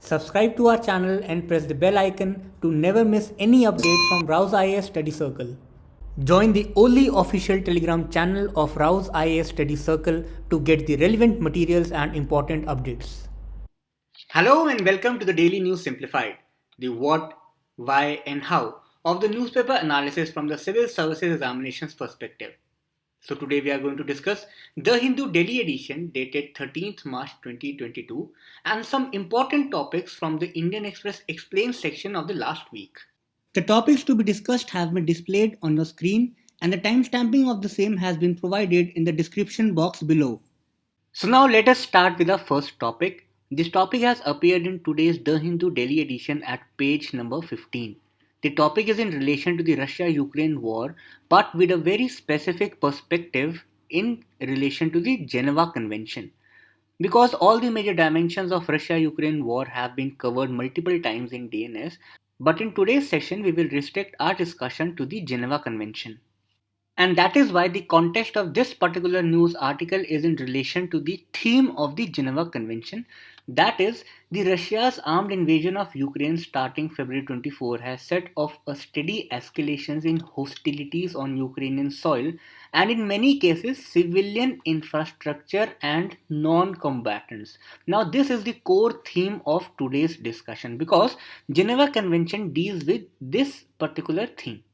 Subscribe to our channel and press the bell icon to never miss any update from Rouse IAS Study Circle. Join the only official Telegram channel of Rouse IAS Study Circle to get the relevant materials and important updates. Hello and welcome to the Daily News Simplified, the what, why and how of the newspaper analysis from the Civil Services Examinations perspective. So today we are going to discuss the Hindu Delhi edition dated 13th March 2022 and some important topics from the Indian Express Explained section of the last week. The topics to be discussed have been displayed on your screen and the timestamping of the same has been provided in the description box below. So now let us start with our first topic. This topic has appeared in today's The Hindu Delhi edition at page number 15. The topic is in relation to the Russia-Ukraine war, but with a very specific perspective in relation to the Geneva Convention. Because all the major dimensions of Russia-Ukraine war have been covered multiple times in DNS, but in today's session we will restrict our discussion to the Geneva Convention. And that is why the context of this particular news article is in relation to the theme of the Geneva Convention. That is, the Russia's armed invasion of Ukraine starting February 24 has set off a steady escalation in hostilities on Ukrainian soil and in many cases civilian infrastructure and non-combatants. Now this is the core theme of today's discussion because Geneva Convention deals with this particular theme.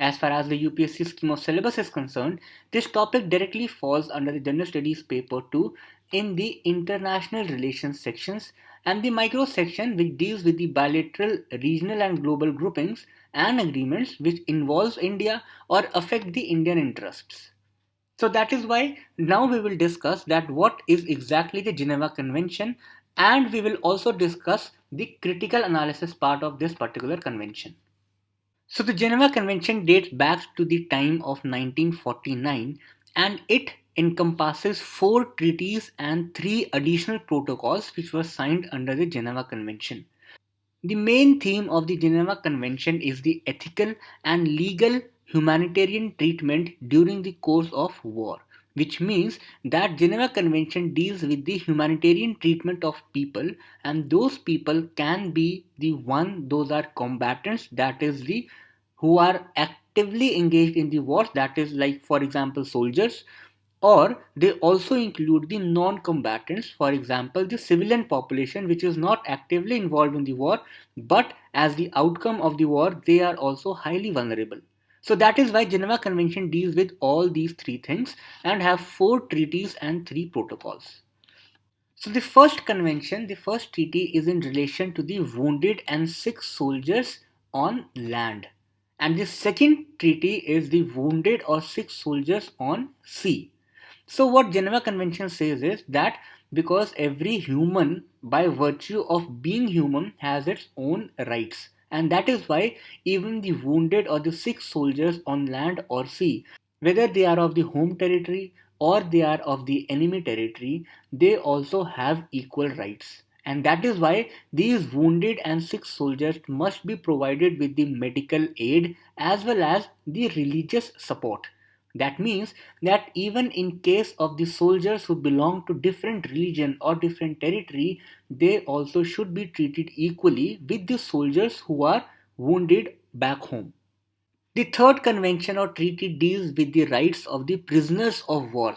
As far as the UPSC scheme of syllabus is concerned, this topic directly falls under the General Studies paper 2 in the International Relations sections and the micro section which deals with the bilateral, regional and global groupings and agreements which involves India or affect the Indian interests. So that is why now we will discuss that what is exactly the Geneva Convention and we will also discuss the critical analysis part of this particular convention. So the Geneva Convention dates back to the time of 1949 and it encompasses 4 treaties and 3 additional protocols which were signed under the Geneva Convention. The main theme of the Geneva Convention is the ethical and legal humanitarian treatment during the course of war, which means that Geneva Convention deals with the humanitarian treatment of people and those people can be those are combatants, that is the who are actively engaged in the wars, that is like for example soldiers, or they also include the non-combatants, for example the civilian population which is not actively involved in the war but as the outcome of the war they are also highly vulnerable. So that is why Geneva Convention deals with all these 3 things and have 4 treaties and 3 protocols. So the first convention, the first treaty is in relation to the wounded and sick soldiers on land. And the second treaty is the wounded or sick soldiers on sea. So what Geneva Convention says is that because every human by virtue of being human has its own rights, and that is why even the wounded or the sick soldiers on land or sea, whether they are of the home territory or they are of the enemy territory, they also have equal rights. And that is why these wounded and sick soldiers must be provided with the medical aid as well as the religious support. That means that even in case of the soldiers who belong to different religion or different territory, they also should be treated equally with the soldiers who are wounded back home. The third convention or treaty deals with the rights of the prisoners of war.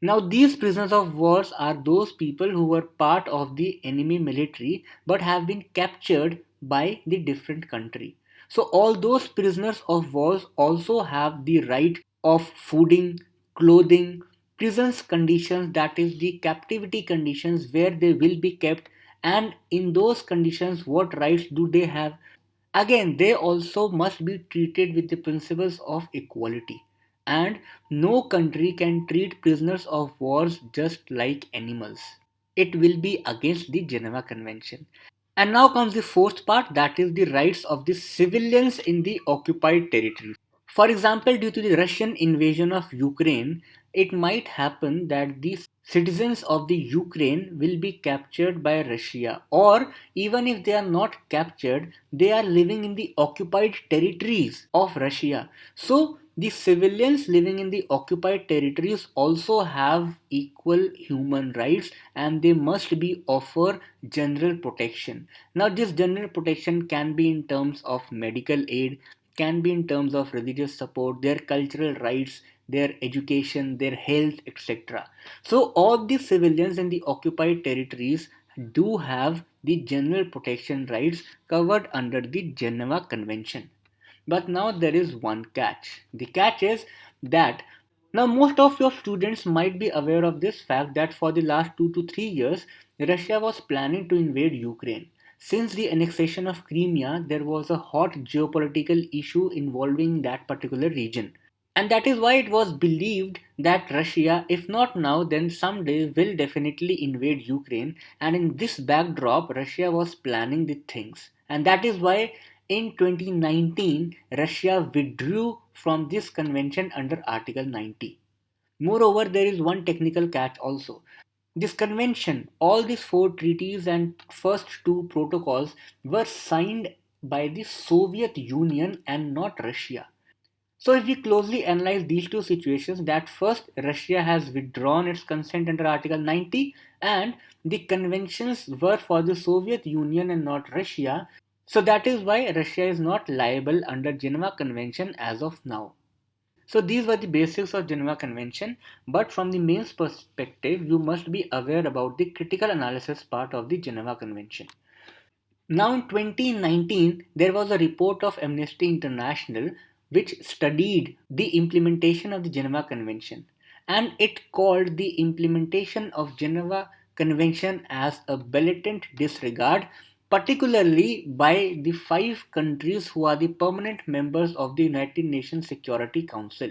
Now these prisoners of wars are those people who were part of the enemy military but have been captured by the different country. So all those prisoners of wars also have the right of fooding, clothing, prisons conditions, that is the captivity conditions where they will be kept, and in those conditions what rights do they have. Again, they also must be treated with the principles of equality. And no country can treat prisoners of wars just like animals. It will be against the Geneva Convention. And now comes the fourth part, that is the rights of the civilians in the occupied territory. For example, due to the Russian invasion of Ukraine, it might happen that these citizens of the Ukraine will be captured by Russia, or even if they are not captured, they are living in the occupied territories of Russia. So the civilians living in the occupied territories also have equal human rights, and they must be offered general protection. Now this general protection can be in terms of medical aid, can be in terms of religious support, their cultural rights, their education, their health, etc. So, all the civilians in the occupied territories do have the general protection rights covered under the Geneva Convention. But now there is one catch. The catch is that now most of your students might be aware of this fact that for the last 2 to 3 years, Russia was planning to invade Ukraine. Since the annexation of Crimea, there was a hot geopolitical issue involving that particular region. And that is why it was believed that Russia, if not now, then someday will definitely invade Ukraine. And in this backdrop, Russia was planning the things. And that is why in 2019, Russia withdrew from this convention under Article 90. Moreover, there is one technical catch also. This convention, all these four treaties and first two protocols were signed by the Soviet Union and not Russia. So if we closely analyze these two situations, that first Russia has withdrawn its consent under Article 90 and the conventions were for the Soviet Union and not Russia. So that is why Russia is not liable under Geneva Convention as of now. So these were the basics of Geneva Convention, but from the mains perspective, you must be aware about the critical analysis part of the Geneva Convention. Now in 2019, there was a report of Amnesty International which studied the implementation of the Geneva Convention, and it called the implementation of Geneva Convention as a blatant disregard, particularly by the 5 countries who are the permanent members of the United Nations Security Council.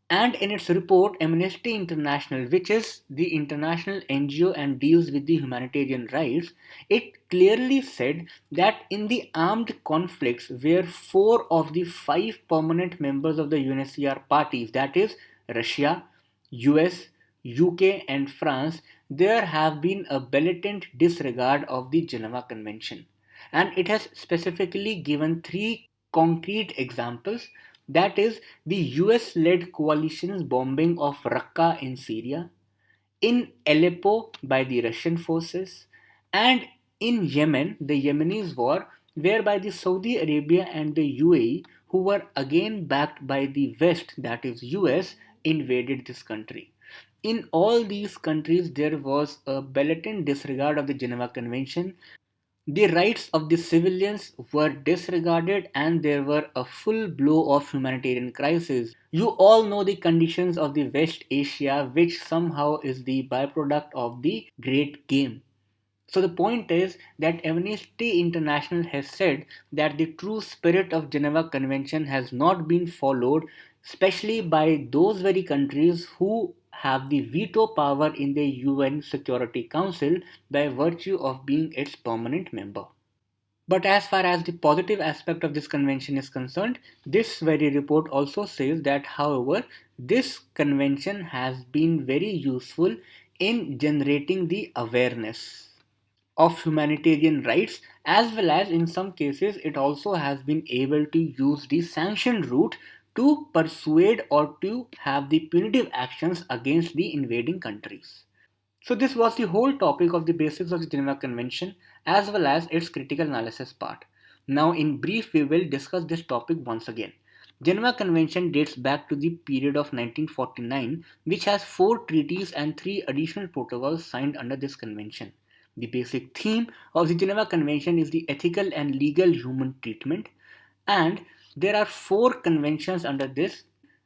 And in its report, Amnesty International, which is the international NGO and deals with the humanitarian rights, it clearly said that in the armed conflicts where 4 of the 5 permanent members of the UNSCR parties, that is Russia, US, UK, and France, there have been a blatant disregard of the Geneva Convention. And it has specifically given 3 concrete examples, that is, the US led coalition's bombing of Raqqa in Syria, in Aleppo by the Russian forces, and in Yemen, the Yemenis war, whereby the Saudi Arabia and the UAE, who were again backed by the West, that is, US, invaded this country. In all these countries, there was a blatant disregard of the Geneva Convention. The rights of the civilians were disregarded and there were a full blow of humanitarian crisis. You all know the conditions of the West Asia, which somehow is the byproduct of the Great Game. So the point is that Amnesty International has said that the true spirit of Geneva Convention has not been followed, especially by those very countries who have the veto power in the UN Security Council by virtue of being its permanent member. But as far as the positive aspect of this convention is concerned, this very report also says that, however, this convention has been very useful in generating the awareness of humanitarian rights, as well as in some cases it also has been able to use the sanction route to persuade or to have the punitive actions against the invading countries. So this was the whole topic of the basics of the Geneva Convention as well as its critical analysis part. Now in brief we will discuss this topic once again. Geneva Convention dates back to the period of 1949, which has 4 treaties and 3 additional protocols signed under this convention. The basic theme of the Geneva Convention is the ethical and legal human treatment, and there are 4 conventions under this.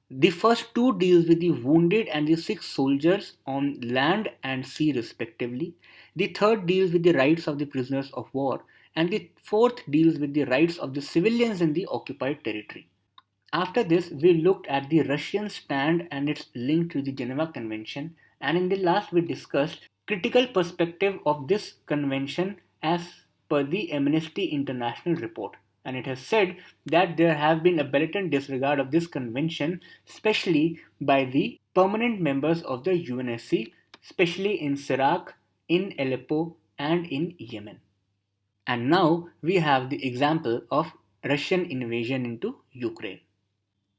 The first 2 deals with the wounded and the sick soldiers on land and sea respectively. The third deals with the rights of the prisoners of war, and the fourth deals with the rights of the civilians in the occupied territory. After this, we looked at the Russian stand and its link to the Geneva Convention, and in the last we discussed critical perspective of this convention as per the Amnesty International report. and it has said that there have been a blatant disregard of this convention, especially by the permanent members of the UNSC, especially in Iraq, in Aleppo, and in Yemen. And now we have the example of Russian invasion into Ukraine.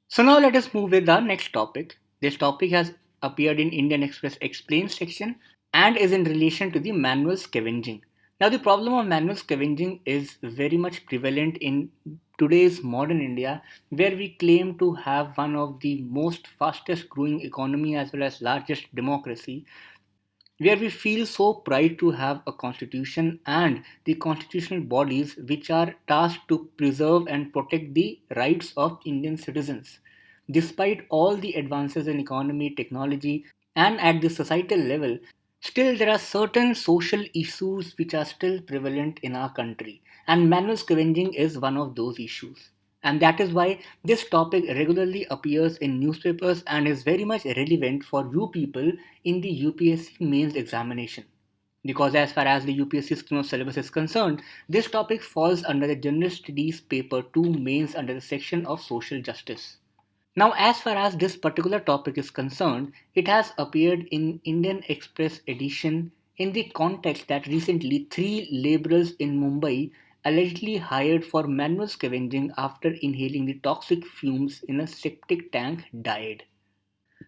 So now let us move with our next topic. This topic has appeared in Indian Express Explained section and is in relation to the manual scavenging. Now the problem of manual scavenging is very much prevalent in today's modern India, where we claim to have one of the most fastest growing economy as well as largest democracy, where we feel so proud to have a constitution and the constitutional bodies which are tasked to preserve and protect the rights of Indian citizens. Despite all the advances in economy, technology, and at the societal level, still there are certain social issues which are still prevalent in our country, and manual scavenging is one of those issues. And that is why this topic regularly appears in newspapers and is very much relevant for you people in the UPSC mains examination. Because as far as the UPSC scheme of syllabus is concerned, this topic falls under the General Studies Paper 2 mains under the section of Social Justice. Now, as far as this particular topic is concerned, it has appeared in Indian Express edition in the context that recently three laborers in Mumbai allegedly hired for manual scavenging after inhaling the toxic fumes in a septic tank died.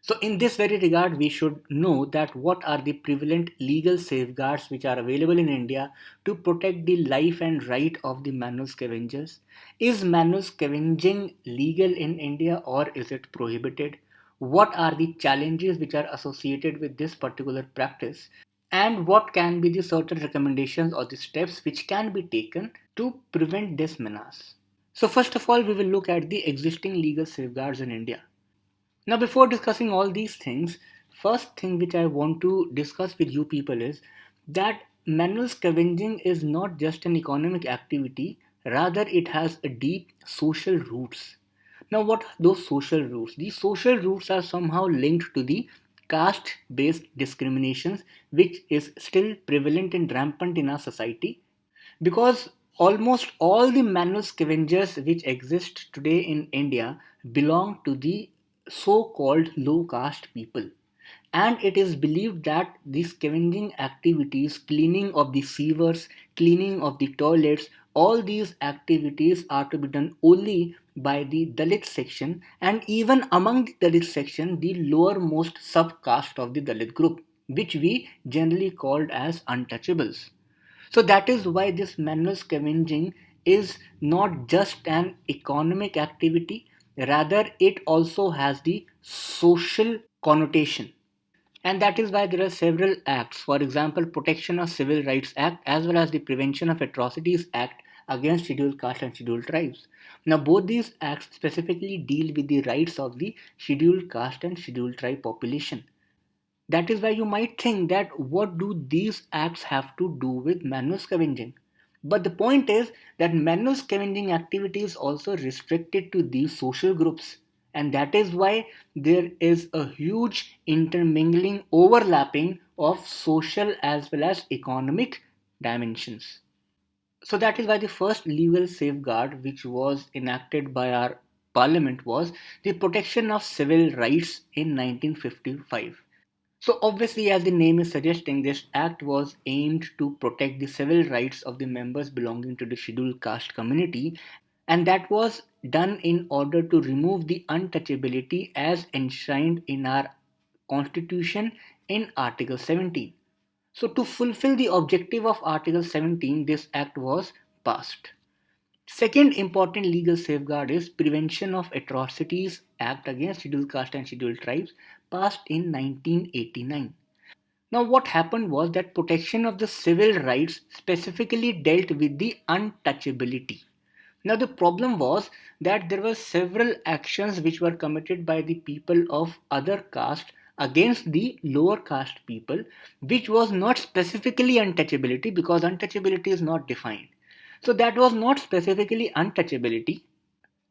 So, in this very regard, we should know that what are the prevalent legal safeguards which are available in India to protect the life and right of the manual scavengers. Is manual scavenging legal in India or is it prohibited? What are the challenges which are associated with this particular practice? And what can be the certain recommendations or the steps which can be taken to prevent this menace? So, first of all, we will look at the existing legal safeguards in India. Now, before discussing all these things, first thing which I want to discuss with you people is that manual scavenging is not just an economic activity, rather it has a deep social roots. Now, what are those social roots? These social roots are somehow linked to the caste-based discriminations which is still prevalent and rampant in our society, because almost all the manual scavengers which exist today in India belong to the so-called low caste people. And it is believed that the scavenging activities, cleaning of the sewers, cleaning of the toilets, all these activities are to be done only by the Dalit section, and even among the Dalit section, the lowermost subcaste of the Dalit group, which we generally called as untouchables. So that is why this manual scavenging is not just an economic activity, rather, it also has the social connotation. And that is why there are several acts, for example, Protection of Civil Rights Act as well as the Prevention of Atrocities Act against scheduled caste and scheduled tribes. Now, both these acts specifically deal with the rights of the scheduled caste and scheduled tribe population. That is why you might think that what do these acts have to do with manual scavenging? But the point is that manual scavenging activity is also restricted to these social groups. And that is why there is a huge intermingling, overlapping of social as well as economic dimensions. So that is why the first legal safeguard which was enacted by our parliament was the Protection of Civil Rights in 1955. So, obviously, as the name is suggesting, this act was aimed to protect the civil rights of the members belonging to the scheduled caste community, and that was done in order to remove the untouchability as enshrined in our constitution in Article 17. So, to fulfill the objective of Article 17, this act was passed. Second important legal safeguard is Prevention of Atrocities Act against Scheduled Caste and Scheduled Tribes, passed in 1989. Now, what happened was that protection of the civil rights specifically dealt with the untouchability. Now, the problem was that there were several actions which were committed by the people of other caste against the lower caste people, which was not specifically untouchability because untouchability is not defined. So, that was not specifically untouchability,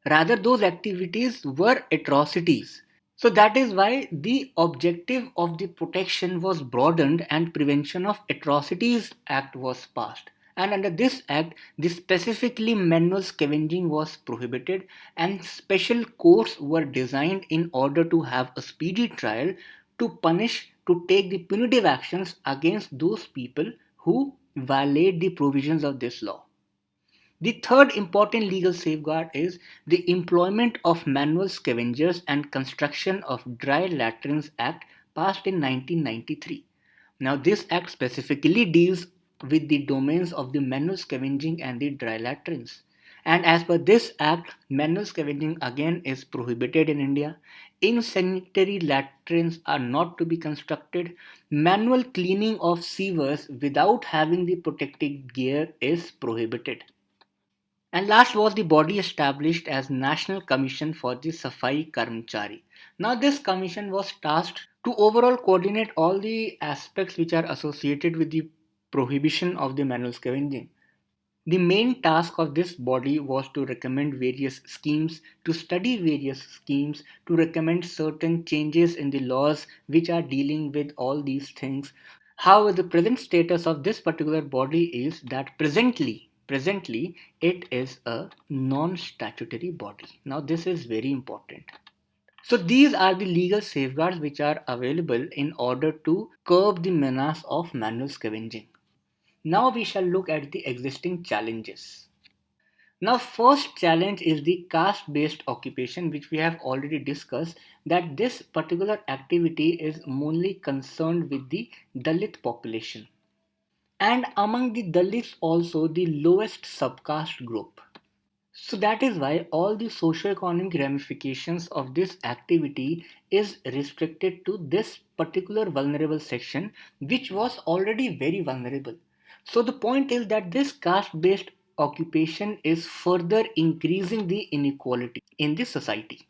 rather, those activities were atrocities. So that is why the objective of the protection was broadened and Prevention of Atrocities Act was passed. And under this act, the specifically manual scavenging was prohibited, and special courts were designed in order to have a speedy trial to take the punitive actions against those people who violate the provisions of this law. The third important legal safeguard is the Employment of Manual Scavengers and Construction of Dry Latrines Act, passed in 1993. Now, this act specifically deals with the domains of the manual scavenging and the dry latrines. And as per this act, manual scavenging again is prohibited in India. Insanitary latrines are not to be constructed. Manual cleaning of sewers without having the protective gear is prohibited. And last was the body established as National Commission for the Safai Karmachari. Now this commission was tasked to overall coordinate all the aspects which are associated with the prohibition of the manual scavenging. The main task of this body was to recommend various schemes, to study various schemes, to recommend certain changes in the laws which are dealing with all these things. However, the present status of this particular body is that presently it is a non-statutory body. Now this is very important. So these are the legal safeguards which are available in order to curb the menace of manual scavenging. Now we shall look at the existing challenges. Now first challenge is the caste based occupation, which we have already discussed, that this particular activity is mainly concerned with the Dalit population, and among the Dalits also the lowest subcaste group. So that is why all the socio-economic ramifications of this activity is restricted to this particular vulnerable section, which was already very vulnerable. So the point is that this caste-based occupation is further increasing the inequality in the society.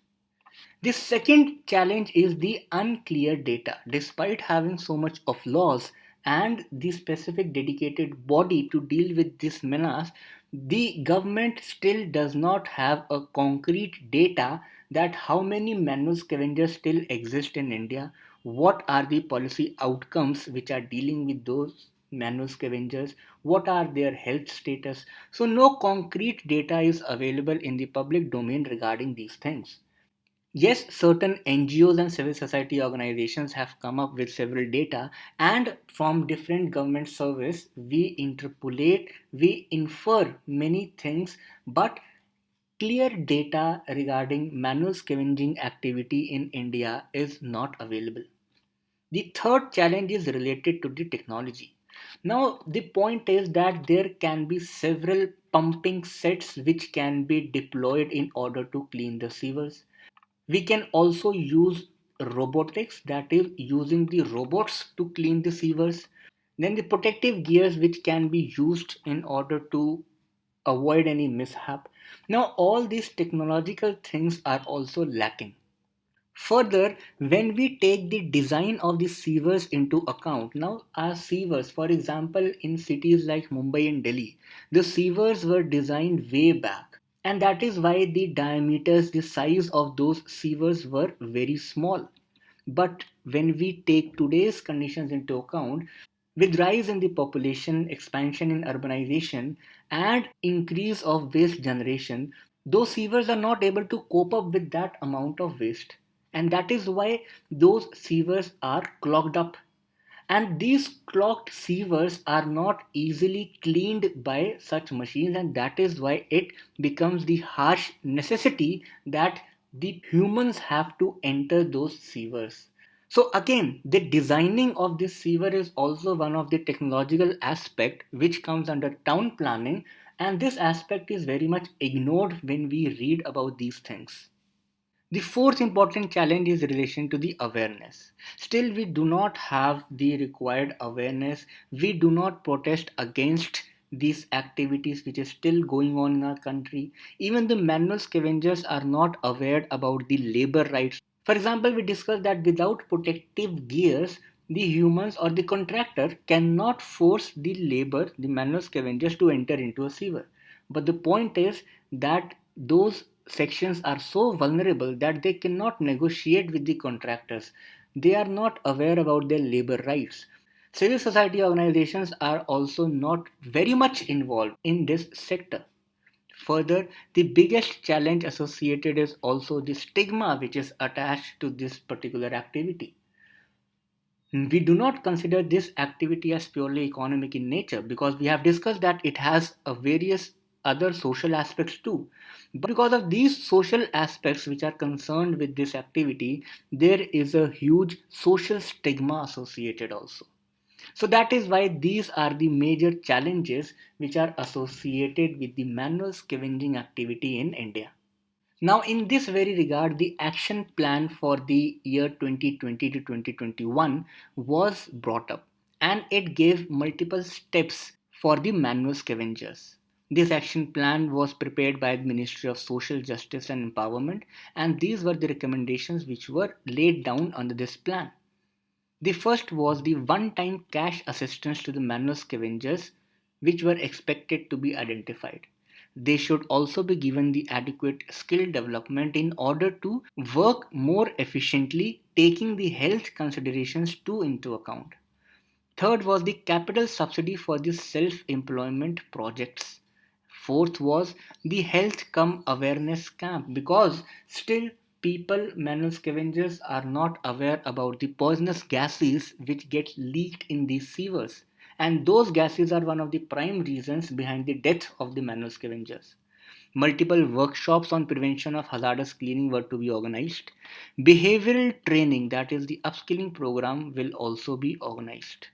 The second challenge is the unclear data. Despite having so much of laws and the specific dedicated body to deal with this menace, the government still does not have a concrete data that how many manual scavengers still exist in India, what are the policy outcomes which are dealing with those manual scavengers, what are their health status. So no concrete data is available in the public domain regarding these things. Yes, certain NGOs and civil society organizations have come up with several data, and from different government service, we interpolate, we infer many things, but clear data regarding manual scavenging activity in India is not available. The third challenge is related to the technology. Now, the point is that there can be several pumping sets which can be deployed in order to clean the sewers. We can also use robotics, that is using the robots to clean the sewers. Then the protective gears which can be used in order to avoid any mishap. Now all these technological things are also lacking. Further, when we take the design of the sewers into account, now our sewers, for example, in cities like Mumbai and Delhi, the sewers were designed way back. And that is why the diameters, the size of those sewers were very small. But when we take today's conditions into account, with rise in the population, expansion in urbanization, and increase of waste generation, those sewers are not able to cope up with that amount of waste. And that is why those sewers are clogged up. And these clogged sewers are not easily cleaned by such machines, and that is why it becomes the harsh necessity that the humans have to enter those sewers. So again, the designing of this sewer is also one of the technological aspect which comes under town planning, and this aspect is very much ignored when we read about these things. The fourth important challenge is relation to the awareness. Still, we do not have the required awareness. We do not protest against these activities which is still going on in our country. Even the manual scavengers are not aware about the labor rights. For example, we discussed that without protective gears, the humans or the contractor cannot force the labor, the manual scavengers, to enter into a sewer. But the point is that those sections are so vulnerable that they cannot negotiate with the contractors. They are not aware about their labor rights. Civil society organizations are also not very much involved in this sector. Further, the biggest challenge associated is also the stigma which is attached to this particular activity. We do not consider this activity as purely economic in nature because we have discussed that it has a various other social aspects too. But because of these social aspects which are concerned with this activity, there is a huge social stigma associated also. So that is why these are the major challenges which are associated with the manual scavenging activity in India. Now, in this very regard, the action plan for the year 2020 to 2021 was brought up and it gave multiple steps for the manual scavengers. This action plan was prepared by the Ministry of Social Justice and Empowerment, and these were the recommendations which were laid down under this plan. The first was the one time cash assistance to the manual scavengers, which were expected to be identified. They should also be given the adequate skill development in order to work more efficiently, taking the health considerations too into account. Third was the capital subsidy for the self employment projects. Fourth was the health come awareness camp because still people, manual scavengers, are not aware about the poisonous gases which get leaked in these sewers. And those gases are one of the prime reasons behind the death of the manual scavengers. Multiple workshops on prevention of hazardous cleaning were to be organized. Behavioral training, that is the upskilling program, will also be organized.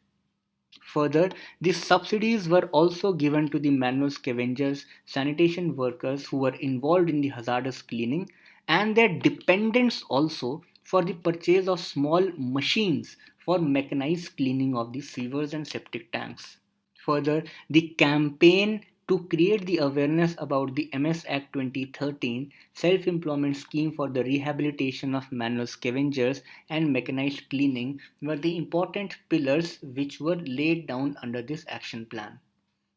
Further, these subsidies were also given to the manual scavengers, sanitation workers who were involved in the hazardous cleaning, and their dependents also for the purchase of small machines for mechanized cleaning of the sewers and septic tanks. Further, the campaign to create the awareness about the MS Act 2013 self-employment scheme for the rehabilitation of manual scavengers and mechanized cleaning were the important pillars which were laid down under this action plan.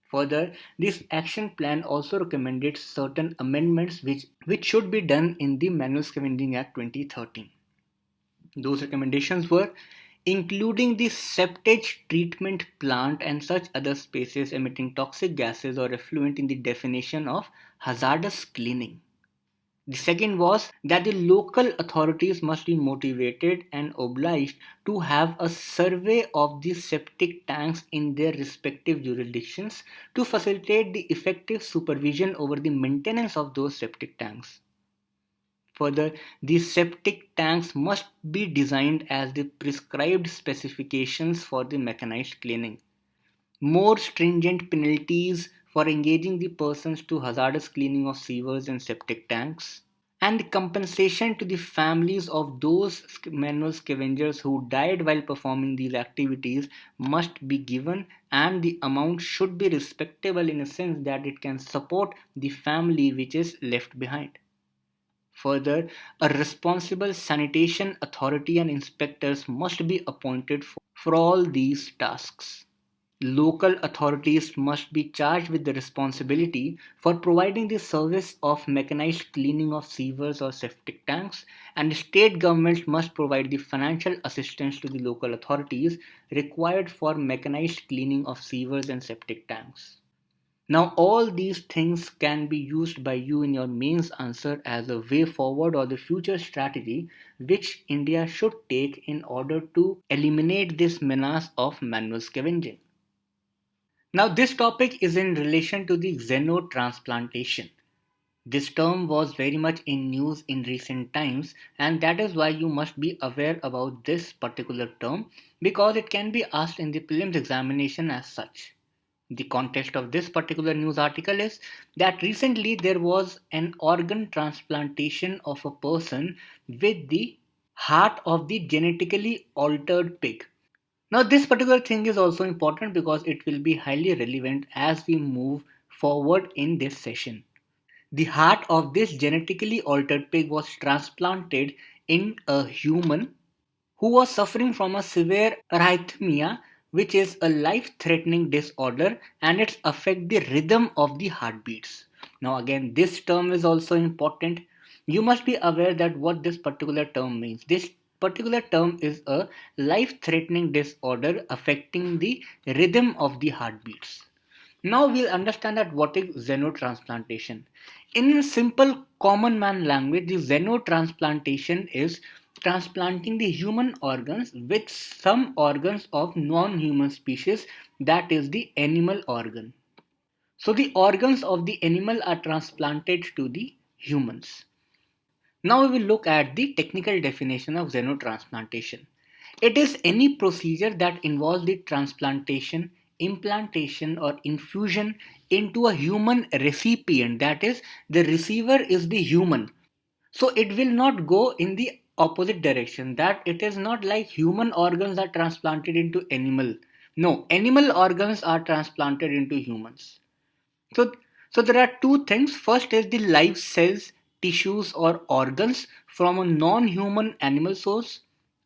Further, this action plan also recommended certain amendments which should be done in the Manual Scavenging Act 2013. Those recommendations were including the septage treatment plant and such other spaces emitting toxic gases or effluent in the definition of hazardous cleaning. The second was that the local authorities must be motivated and obliged to have a survey of the septic tanks in their respective jurisdictions to facilitate the effective supervision over the maintenance of those septic tanks. Further, these septic tanks must be designed as the prescribed specifications for the mechanized cleaning. More stringent penalties for engaging the persons to hazardous cleaning of sewers and septic tanks. And compensation to the families of those manual scavengers who died while performing these activities must be given, and the amount should be respectable in a sense that it can support the family which is left behind. Further, a responsible sanitation authority and inspectors must be appointed for all these tasks. Local authorities must be charged with the responsibility for providing the service of mechanized cleaning of sewers or septic tanks, and state governments must provide the financial assistance to the local authorities required for mechanized cleaning of sewers and septic tanks. Now, all these things can be used by you in your mains answer as a way forward or the future strategy which India should take in order to eliminate this menace of manual scavenging. Now, this topic is in relation to the xenotransplantation. This term was very much in news in recent times, and that is why you must be aware about this particular term because it can be asked in the prelims examination as such. The context of this particular news article is that recently there was an organ transplantation of a person with the heart of the genetically altered pig. Now, this particular thing is also important because it will be highly relevant as we move forward in this session. The heart of this genetically altered pig was transplanted in a human who was suffering from a severe arrhythmia, which is a life-threatening disorder, and it affects the rhythm of the heartbeats. Now, again, this term is also important. You must be aware that what this particular term means. This particular term is a life-threatening disorder affecting the rhythm of the heartbeats. Now we'll understand that what is xenotransplantation. In simple common man language, the xenotransplantation is transplanting the human organs with some organs of non-human species, that is the animal organ. So the organs of the animal are transplanted to the humans. Now we will look at the technical definition of xenotransplantation. It is any procedure that involves the transplantation, implantation, or infusion into a human recipient, that is, the receiver is the human. So it will not go in the opposite direction, that it is not like human organs are transplanted into animal. No, animal organs are transplanted into humans. So, so there are two things. First is the live cells, tissues, or organs from a non-human animal source,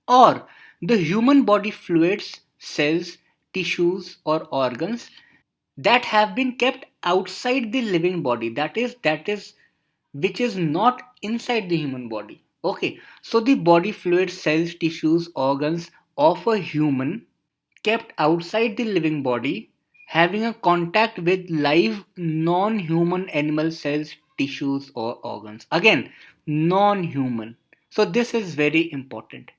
or the human body fluids, cells, tissues, or organs that have been kept outside the living body. That is which is not inside the human body. Okay, so the body fluids, cells, tissues, organs of a human kept outside the living body, having a contact with live non-human animal cells, tissues, or organs. Again, non-human. So this is very important.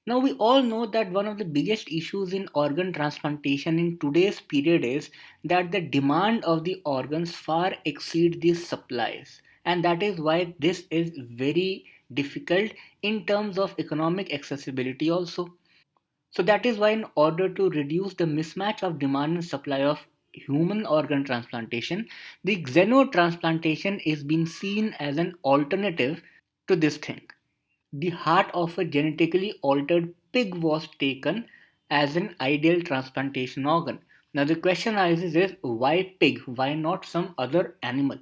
Now we all know that one of the biggest issues in organ transplantation in today's period is that the demand of the organs far exceeds the supplies, and that is why this is very difficult in terms of economic accessibility also. So that is why, in order to reduce the mismatch of demand and supply of human organ transplantation, the xenotransplantation is being seen as an alternative to this thing. The heart of a genetically altered pig was taken as an ideal transplantation organ. Now the question arises is, why pig? Why not some other animal?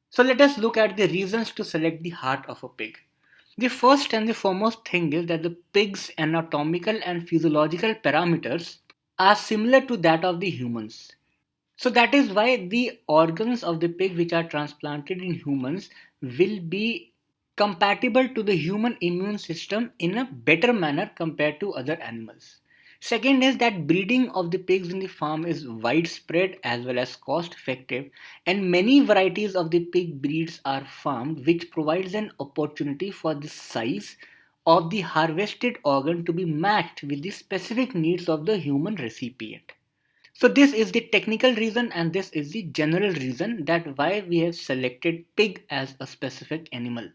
So let us look at the reasons to select the heart of a pig. The first and the foremost thing is that the pig's anatomical and physiological parameters are similar to that of the humans. So that is why the organs of the pig which are transplanted in humans will be compatible to the human immune system in a better manner compared to other animals. Second is that breeding of the pigs in the farm is widespread as well as cost effective, and many varieties of the pig breeds are farmed, which provides an opportunity for the size of the harvested organ to be matched with the specific needs of the human recipient. So this is the technical reason, and this is the general reason that why we have selected pig as a specific animal.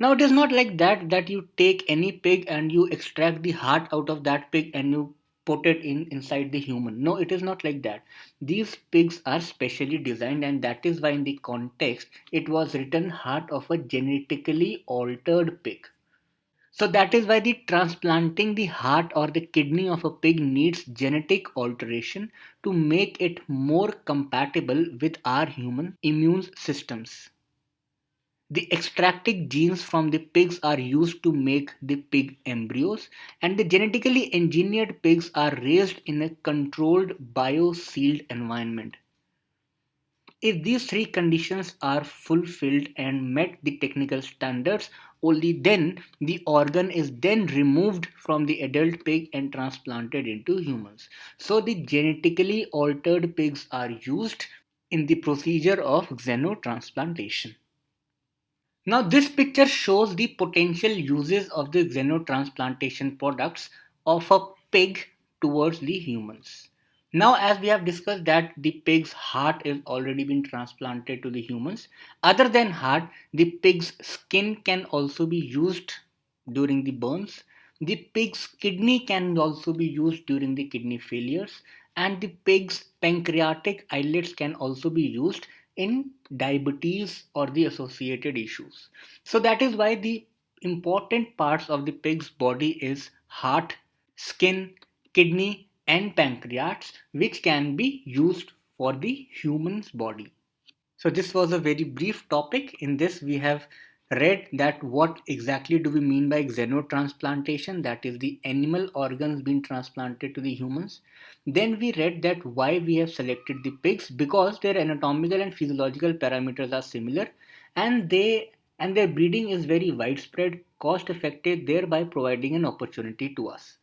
Now it is not like that you take any pig and you extract the heart out of that pig and you put it in inside the human. No, it is not like that. These pigs are specially designed, and that is why in the context it was written heart of a genetically altered pig. So that is why the transplanting the heart or the kidney of a pig needs genetic alteration to make it more compatible with our human immune systems. The extracted genes from the pigs are used to make the pig embryos, and the genetically engineered pigs are raised in a controlled bio-sealed environment. If these three conditions are fulfilled and met the technical standards, only then the organ is then removed from the adult pig and transplanted into humans. So the genetically altered pigs are used in the procedure of xenotransplantation. Now this picture shows the potential uses of the xenotransplantation products of a pig towards the humans. Now as we have discussed that the pig's heart is already been transplanted to the humans, other than heart, the pig's skin can also be used during the burns. The pig's kidney can also be used during the kidney failures, and the pig's pancreatic islets can also be used in diabetes or the associated issues. So that is why the important parts of the pig's body is heart, skin, kidney, and pancreas, which can be used for the human's body. So this was a very brief topic. In this we have read that what exactly do we mean by xenotransplantation, that is the animal organs being transplanted to the humans. Then we read that why we have selected the pigs, because their anatomical and physiological parameters are similar and they and their breeding is very widespread, cost effective, thereby providing an opportunity to us.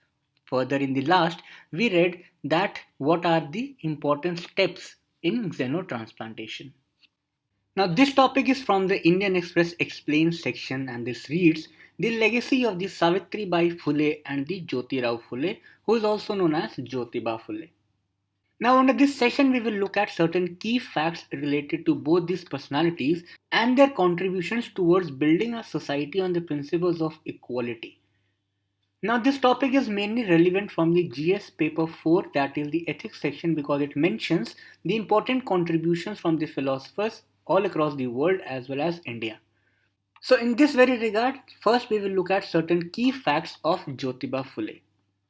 Further, in the last, we read that what are the important steps in xenotransplantation. Now, this topic is from the Indian Express Explained section, and this reads the legacy of the Savitribai Phule and the Jyotirao Phule, who is also known as Jyotiba Phule. Now, under this session, we will look at certain key facts related to both these personalities and their contributions towards building a society on the principles of equality. Now, this topic is mainly relevant from the GS paper 4, that is the ethics section, because it mentions the important contributions from the philosophers all across the world as well as India. So, in this very regard, first we will look at certain key facts of Jyotiba Phule.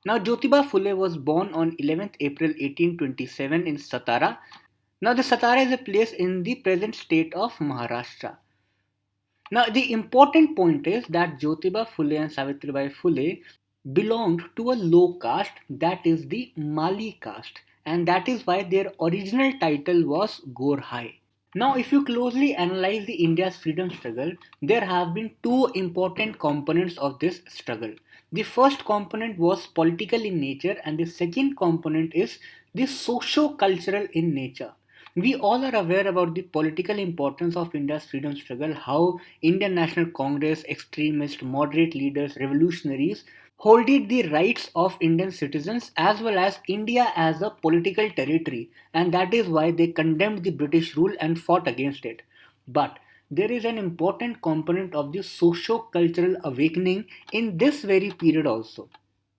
Now, Jyotiba Phule was born on 11th April 1827 in Satara. Now, the Satara is a place in the present state of Maharashtra. Now, the important point is that Jyotiba Phule and Savitribai Phule belonged to a low caste, that is the Mali caste, and that is why their original title was Gorhai. Now, if you closely analyze the India's freedom struggle, there have been two important components of this struggle. The first component was political in nature, and the second component is the socio-cultural in nature. We all are aware about the political importance of India's freedom struggle, how Indian National Congress, extremist, moderate leaders, revolutionaries holded the rights of Indian citizens as well as India as a political territory, and that is why they condemned the British rule and fought against it. But there is an important component of the socio-cultural awakening in this very period also.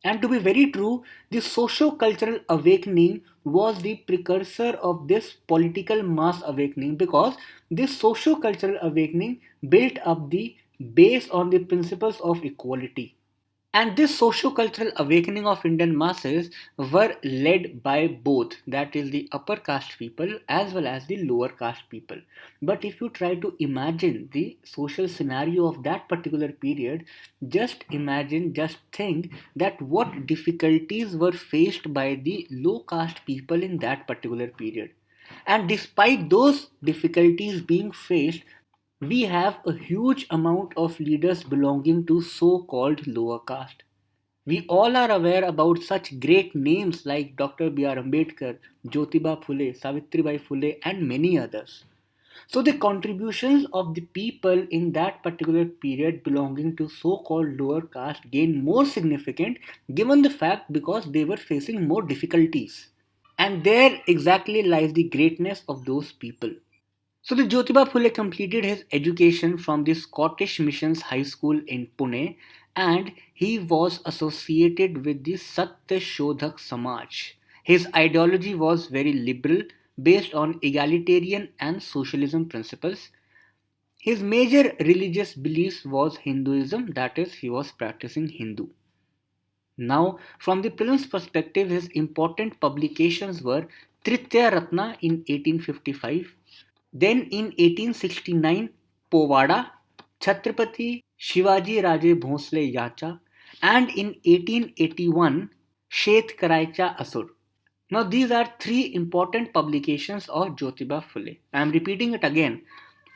And to be very true, the socio-cultural awakening was the precursor of this political mass awakening, because this socio-cultural awakening built up the base on the principles of equality. And this socio-cultural awakening of Indian masses were led by both, that is the upper caste people as well as the lower caste people. But if you try to imagine the social scenario of that particular period, just imagine, just think that what difficulties were faced by the low caste people in that particular period. And despite those difficulties being faced, we have a huge amount of leaders belonging to so-called lower caste. We all are aware about such great names like Dr. B.R. Ambedkar, Jyotiba Phule, Savitribai Phule, and many others. So the contributions of the people in that particular period belonging to so-called lower caste gain more significant given the fact because they were facing more difficulties. And there exactly lies the greatness of those people. So the Jyotiba Phule completed his education from the Scottish Missions High School in Pune, and he was associated with the Satya Shodhak Samaj. His ideology was very liberal, based on egalitarian and socialism principles. His major religious beliefs was Hinduism, that is, he was practicing Hindu. Now, from the Prelims perspective, his important publications were Tritya Ratna in 1855, then in 1869, Povada, Chhatrapati Shivaji Raje Bhosle Yacha, and in 1881, Shet Karaicha Asur. Now, these are three important publications of Jyotiba Phule. I am repeating it again.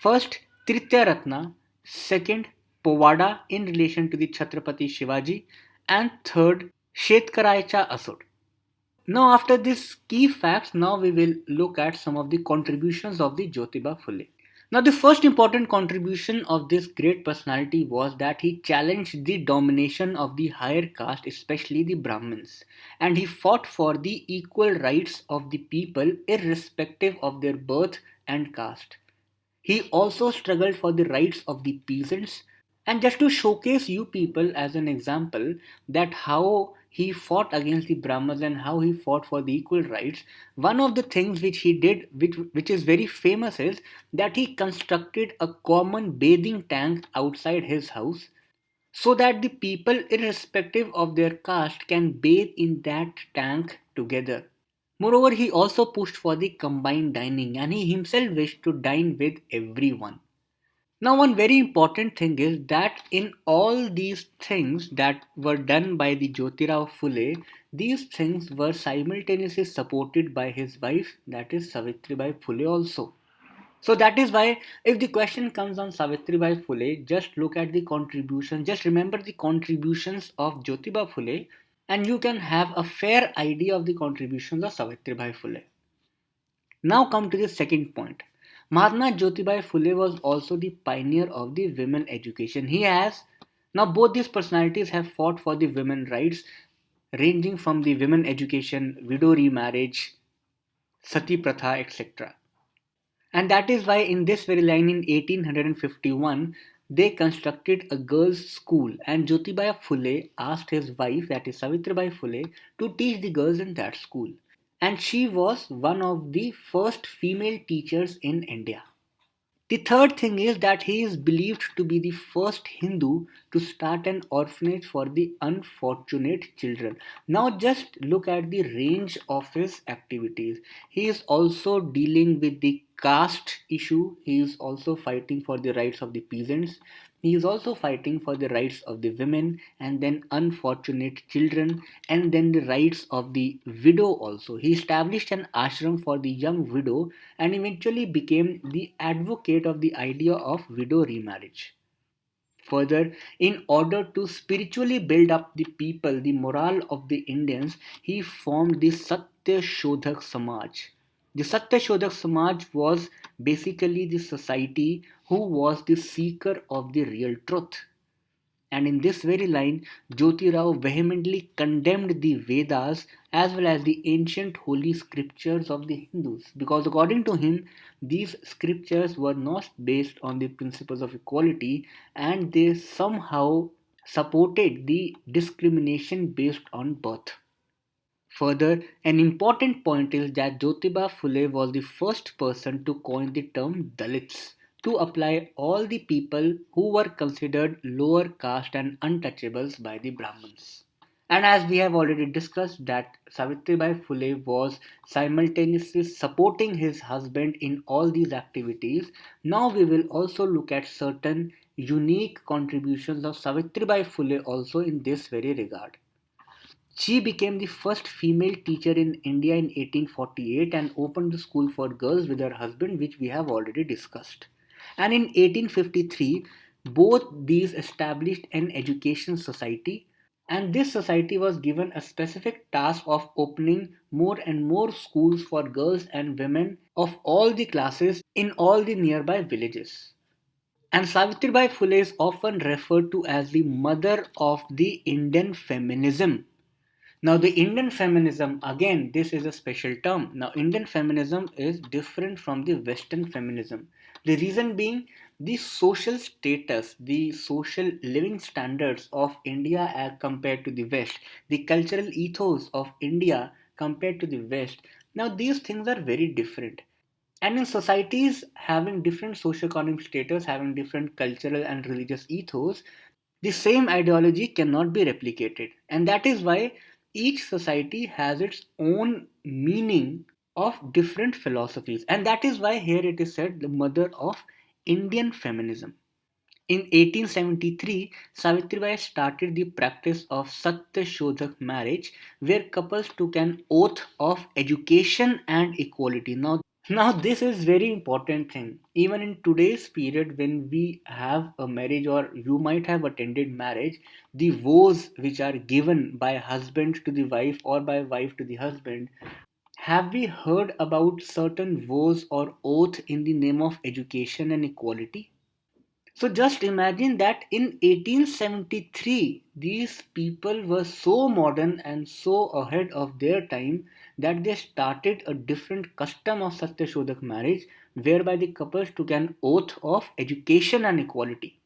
First, Tritya Ratna. Second, Povada in relation to the Chhatrapati Shivaji. And third, Shetkaraicha Asur. Now, after these key facts, now we will look at some of the contributions of the Jyotiba Phule. Now, the first important contribution of this great personality was that he challenged the domination of the higher caste, especially the Brahmins, and he fought for the equal rights of the people irrespective of their birth and caste. He also struggled for the rights of the peasants. And just to showcase you people as an example that how he fought against the Brahmins and how he fought for the equal rights, one of the things which he did, which is very famous, is that he constructed a common bathing tank outside his house so that the people, irrespective of their caste, can bathe in that tank together. Moreover, he also pushed for the combined dining and he himself wished to dine with everyone. Now, one very important thing is that in all these things that were done by the Jyotirao Phule, these things were simultaneously supported by his wife, that is Savitribai Phule also. So that is why if the question comes on Savitribai Phule, just look at the contribution, just remember the contributions of Jyotiba Phule, and you can have a fair idea of the contributions of Savitribai Phule. Now come to the second point. Mahatma Jyotibai Phule was also the pioneer of the women education. Now both these personalities have fought for the women rights, ranging from the women education, widow remarriage, sati pratha, etc. And that is why in this very line in 1851, they constructed a girls' school, and Jyotibai Phule asked his wife, that is Savitribai Phule, to teach the girls in that school. And she was one of the first female teachers in India. The third thing is that he is believed to be the first Hindu to start an orphanage for the unfortunate children. Now, just look at the range of his activities. He is also dealing with the caste issue, he is also fighting for the rights of the peasants, he is also fighting for the rights of the women and then unfortunate children and then the rights of the widow also. He established an ashram for the young widow and eventually became the advocate of the idea of widow remarriage. Further, in order to spiritually build up the people, the morale of the Indians, he formed the Satya Shodhak Samaj. The Satya Shodhak Samaj was basically the society who was the seeker of the real truth. And in this very line, Jyotirao vehemently condemned the Vedas as well as the ancient holy scriptures of the Hindus, because according to him, these scriptures were not based on the principles of equality and they somehow supported the discrimination based on birth. Further, an important point is that Jyotiba Phule was the first person to coin the term Dalits to apply all the people who were considered lower caste and untouchables by the Brahmins. And as we have already discussed that Savitribai Phule was simultaneously supporting his husband in all these activities, now we will also look at certain unique contributions of Savitribai Phule also in this very regard. She became the first female teacher in India in 1848 and opened the school for girls with her husband, which we have already discussed. And in 1853, both these established an education society, and this society was given a specific task of opening more and more schools for girls and women of all the classes in all the nearby villages. And Savitribai Phule is often referred to as the mother of the Indian feminism. Now, the Indian feminism, again, this is a special term. Now, Indian feminism is different from the Western feminism. The reason being the social status, the social living standards of India as compared to the West, the cultural ethos of India compared to the West. Now, these things are very different. And in societies having different socioeconomic status, having different cultural and religious ethos, the same ideology cannot be replicated. And that is why each society has its own meaning of different philosophies. And that is why here it is said the mother of Indian feminism. In 1873, Savitribai started the practice of Satya Shodhak marriage, where couples took an oath of education and equality. Now this is very important thing. Even in today's period when we have a marriage or you might have attended marriage, the vows which are given by husband to the wife or by wife to the husband, have we heard about certain vows or oath in the name of education and equality? So just imagine that in 1873, these people were so modern and so ahead of their time that they started a different custom of Satya Shodhak marriage, whereby the couples took an oath of education and equality.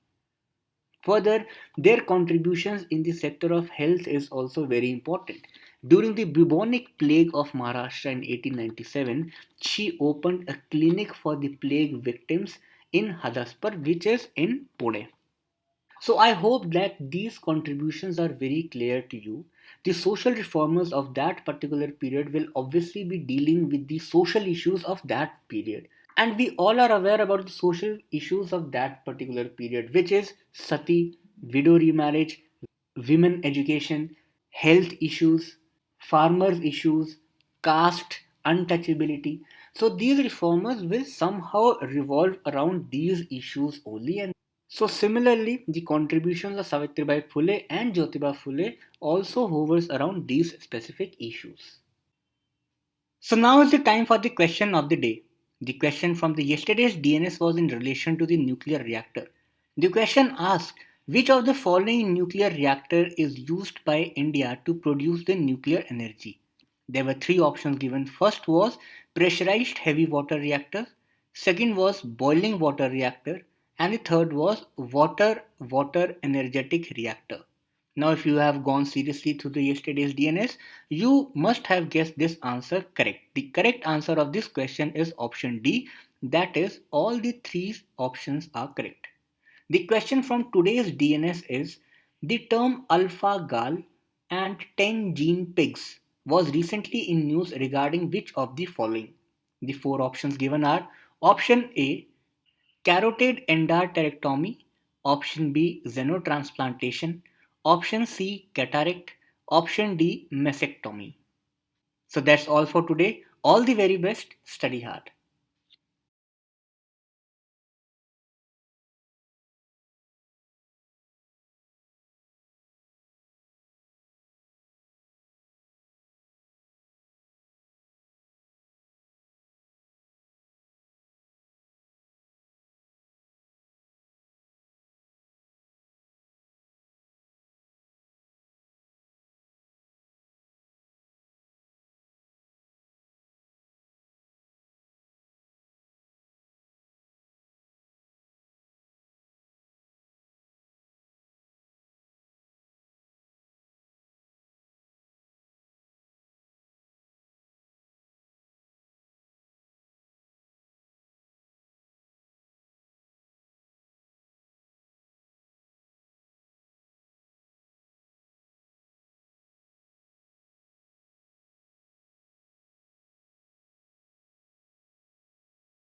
Further, their contributions in the sector of health is also very important. During the bubonic plague of Maharashtra in 1897, she opened a clinic for the plague victims in Hadaspar, which is in Pune. So I hope that these contributions are very clear to you. The social reformers of that particular period will obviously be dealing with the social issues of that period. And we all are aware about the social issues of that particular period, which is sati, widow remarriage, women education, health issues, farmers issues, caste, untouchability. So these reformers will somehow revolve around these issues only. And so similarly, the contributions of Savitribai Phule and Jyotirao Phule also hovers around these specific issues. So now is the time for the question of the day. The question from the yesterday's DNS was in relation to the nuclear reactor. The question asked, which of the following nuclear reactor is used by India to produce the nuclear energy? There were three options given. First was pressurized heavy water reactor, second was boiling water reactor, and the third was water energetic reactor. Now, if you have gone seriously through the yesterday's DNS, you must have guessed this answer correct. The correct answer of this question is option D. That is, all the three options are correct. The question from today's DNS is, the term alpha gal and 10 gene pigs was recently in news regarding which of the following? The four options given are option A, carotid endarterectomy, option B, xenotransplantation, option C, cataract, option D, mastectomy. So that's all for today. All the very best. Study hard.